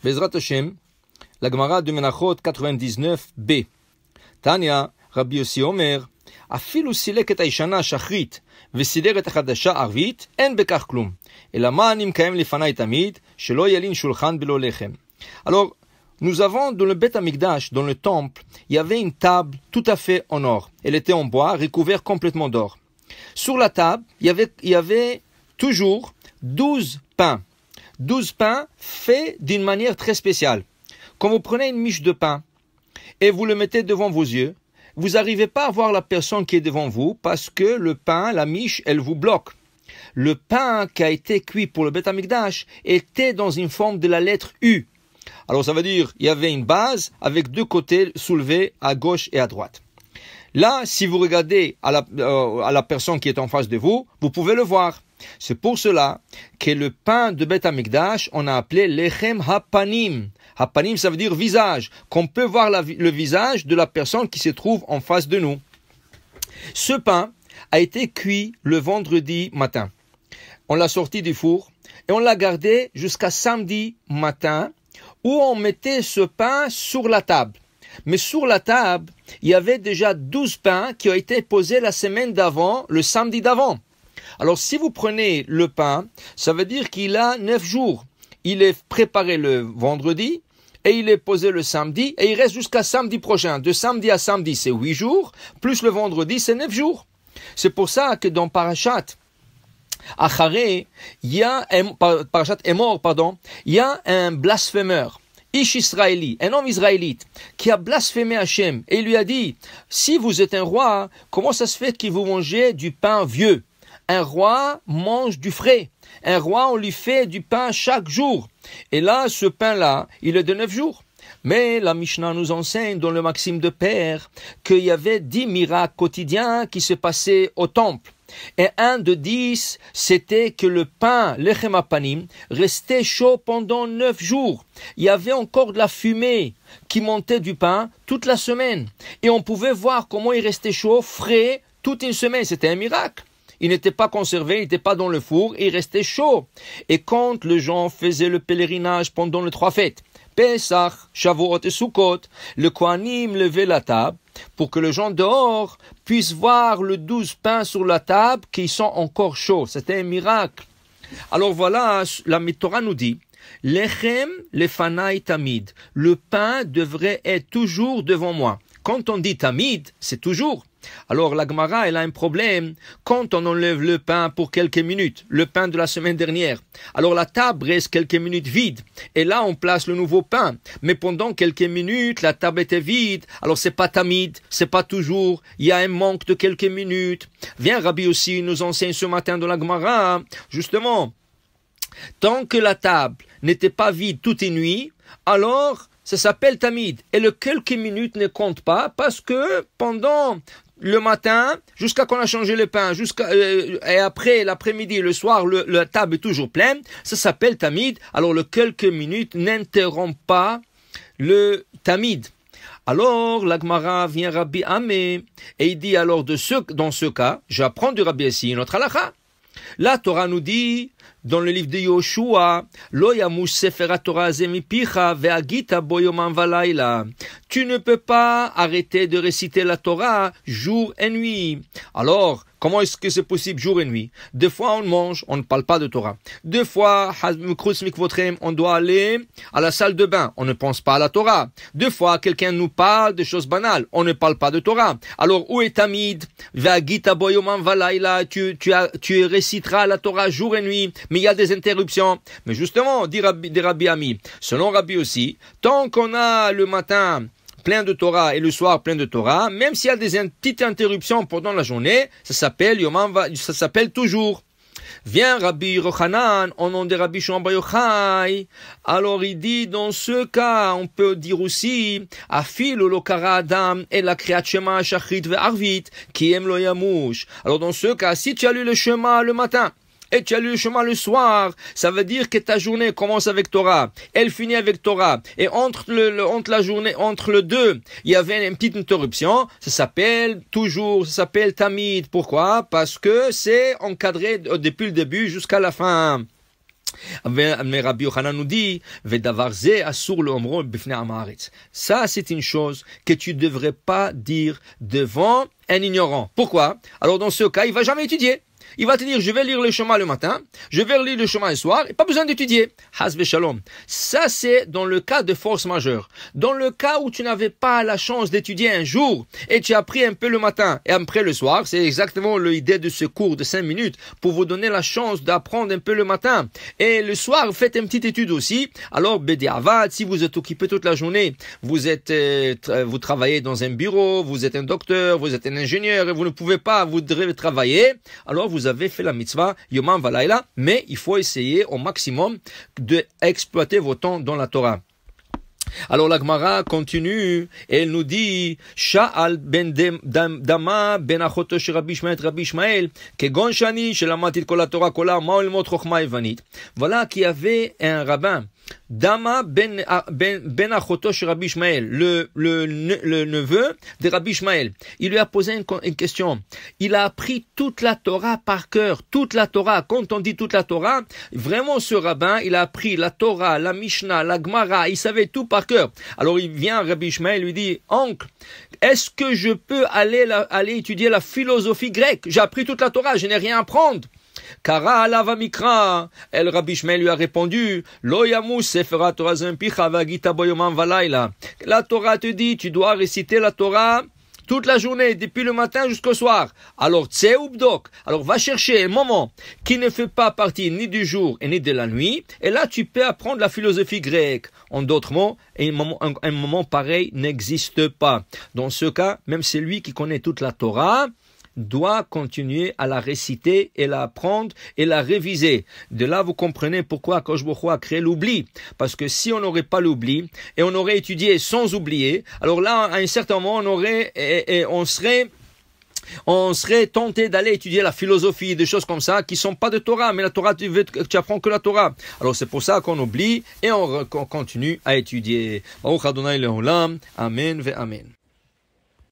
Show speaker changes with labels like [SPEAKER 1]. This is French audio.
[SPEAKER 1] Bezrat Hashem, la Gemara de Menachot 99b. Tanya, Rabbi Yossi Omer, אפילו סילק את הישנה שחרית וסידר את החדשה ערבית, אין בכך כלום. אלא מה אני מקיים לפני תמיד, שלא ילין שולחן בלא לחם. Alors, nous avons dans le Beth Amikdash, dans le temple, il y avait une table tout à fait en or. Elle était en bois, recouverte complètement d'or. Sur la table, il y avait toujours 12 pains. 12 pains faits d'une manière très spéciale. Quand vous prenez une miche de pain et vous le mettez devant vos yeux, vous n'arrivez pas à voir la personne qui est devant vous parce que le pain, la miche, elle vous bloque. Le pain qui a été cuit pour le Beth Amikdash était dans une forme de la lettre U. Alors ça veut dire il y avait une base avec deux côtés soulevés à gauche et à droite. Là, si vous regardez à la personne qui est en face de vous, vous pouvez le voir. C'est pour cela que le pain de Beth Amikdash, on a appelé Lechem Hapanim. Hapanim, ça veut dire visage, qu'on peut voir le visage de la personne qui se trouve en face de nous. Ce pain a été cuit le vendredi matin. On l'a sorti du four et on l'a gardé jusqu'à samedi matin où on mettait ce pain sur la table. Mais sur la table, il y avait déjà 12 pains qui ont été posés la semaine d'avant, le samedi d'avant. Alors si vous prenez le pain, ça veut dire qu'il a 9 jours. Il est préparé le vendredi et il est posé le samedi et il reste jusqu'à samedi prochain. De samedi à samedi, c'est 8 jours, plus le vendredi, c'est 9 jours. C'est pour ça que dans Parashat Acharé, Parashat Emor, il y a un blasphémeur. Ish Israéli, un homme israélite, qui a blasphémé Hachem et il lui a dit, si vous êtes un roi, comment ça se fait que vous mangez du pain vieux? Un roi mange du frais. Un roi, on lui fait du pain chaque jour. Et là, ce pain-là, il est de 9 jours. Mais la Mishnah nous enseigne dans le Maxime de Père qu'il y avait 10 miracles quotidiens qui se passaient au temple. Et un de 10, c'était que le pain, lechem hapanim, restait chaud pendant 9 jours. Il y avait encore de la fumée qui montait du pain toute la semaine. Et on pouvait voir comment il restait chaud, frais, toute une semaine. C'était un miracle. Il n'était pas conservé, il n'était pas dans le four, il restait chaud. Et quand les gens faisaient le pèlerinage pendant les 3 fêtes, Pesach, Shavuot et Sukkot, le Kohanim levait la table pour que les gens dehors puissent voir le 12 pains sur la table qui sont encore chauds. C'était un miracle. Alors voilà, la Torah nous dit, Lechem lefanai tamid. Le pain devrait être toujours devant moi. Quand on dit tamid, c'est toujours. Alors la Gemara, elle a un problème quand on enlève le pain pour quelques minutes, le pain de la semaine dernière. Alors la table reste quelques minutes vide et là on place le nouveau pain. Mais pendant quelques minutes, la table était vide. Alors c'est pas tamid, c'est pas toujours. Il y a un manque de quelques minutes. Viens Rabbi aussi nous enseigne ce matin dans la Gemara, justement, tant que la table n'était pas vide toute une nuit, alors ça s'appelle tamid. Et le quelques minutes ne compte pas parce que pendant le matin, jusqu'à qu'on a changé le pain, et après l'après-midi, le soir, la table est toujours pleine, ça s'appelle tamid. Alors le quelques minutes n'interrompt pas le tamid. Alors la Gemara vient Rabbi Amé et il dit alors dans ce cas, j'apprends du Rabbi ici notre halakha. La Torah nous dit dans le livre de Yoshua, Lo yamush sefer haTorah ze mipicha ve'agita bo yomam valayla. Tu ne peux pas arrêter de réciter la Torah jour et nuit. Alors, comment est-ce que c'est possible jour et nuit? Deux fois on mange, on ne parle pas de Torah. Deux fois, on doit aller à la salle de bain, on ne pense pas à la Torah. Deux fois, quelqu'un nous parle de choses banales, on ne parle pas de Torah. Alors, où est Tamid? Ve'agita bo yomam valayla. Tu réciteras la Torah jour et nuit. Mais il y a des interruptions. Mais justement, dit Rabbi Ami, selon Rabbi aussi, tant qu'on a le matin plein de Torah et le soir plein de Torah, même s'il y a des petites interruptions pendant la journée, ça s'appelle toujours. Vient Rabbi Yochanan, au nom de Rabbi Shimon bar Yochai. Alors il dit, dans ce cas, on peut dire aussi, Afilo lo kara adam et la kriyat shema shachrit ve'arvit, ki em lo yamush. Alors dans ce cas, si tu as lu le Shema le matin, et tu as lu le Shema le soir, ça veut dire que ta journée commence avec Torah, elle finit avec Torah, et entre le deux, il y avait une petite interruption, ça s'appelle tamid. Pourquoi? Parce que c'est encadré depuis le début jusqu'à la fin. Mais Rabbi Yochanan nous dit, ça, c'est une chose que tu ne devrais pas dire devant un ignorant. Pourquoi? Alors, dans ce cas, il ne va jamais étudier. Il va te dire, je vais lire le Shema le matin, je vais lire le Shema le soir, et pas besoin d'étudier. Hasbe Shalom. Ça, c'est dans le cas de force majeure. Dans le cas où tu n'avais pas la chance d'étudier un jour, et tu as appris un peu le matin et après le soir, c'est exactement l'idée de ce cours de 5 minutes, pour vous donner la chance d'apprendre un peu le matin. Et le soir, faites une petite étude aussi. Alors, Bediavad, si vous êtes occupé toute la journée, vous travaillez dans un bureau, vous êtes un docteur, vous êtes un ingénieur, et vous ne pouvez pas, vous devez travailler, alors vous avez fait la mitzvah Yomam Valayla, mais il faut essayer au maximum d'exploiter vos temps dans la Torah. Alors la Gemara continue et elle nous dit Sha'al ben Dama ben achoto shel Rabbi Ishmael kegon shani shelamati kol haTorah kola ma ilmot chokhma evanit. Voilà qu'il y avait un rabbin Dama ben achoto shel Rabbi Ishmael, le neveu de Rabbi Ishmael. Il lui a posé une question. Il a appris toute la Torah par cœur, toute la Torah. Quand on dit toute la Torah, vraiment ce rabbin, il a appris la Torah, la Mishnah, la Gemara, il savait tout par cœur. Alors il vient Rabbi Ishmael, lui dit, oncle, est-ce que je peux aller étudier la philosophie grecque? J'ai appris toute la Torah, je n'ai rien à apprendre. Kara alava mikra. El Rabbi Ishmael lui a répondu, Lo yamus sefer Torah zempicha vagita boyomam valayla. La Torah te dit, tu dois réciter la Torah toute la journée, depuis le matin jusqu'au soir. Alors, tseubdok. Alors, va chercher un moment qui ne fait pas partie ni du jour et ni de la nuit. Et là, tu peux apprendre la philosophie grecque. En d'autres mots, un moment pareil n'existe pas. Dans ce cas, même celui qui connaît toute la Torah doit continuer à la réciter et la apprendre et la réviser. De là, vous comprenez pourquoi Akadosh Baruch Hu a créé l'oubli. Parce que si on n'aurait pas l'oubli et on aurait étudié sans oublier, alors là, à un certain moment, on serait tenté d'aller étudier la philosophie, des choses comme ça, qui sont pas de Torah, mais la Torah, tu apprends que la Torah. Alors c'est pour ça qu'on oublie et on continue à étudier. Baruch Adonai Leolam. Amen ve Amen.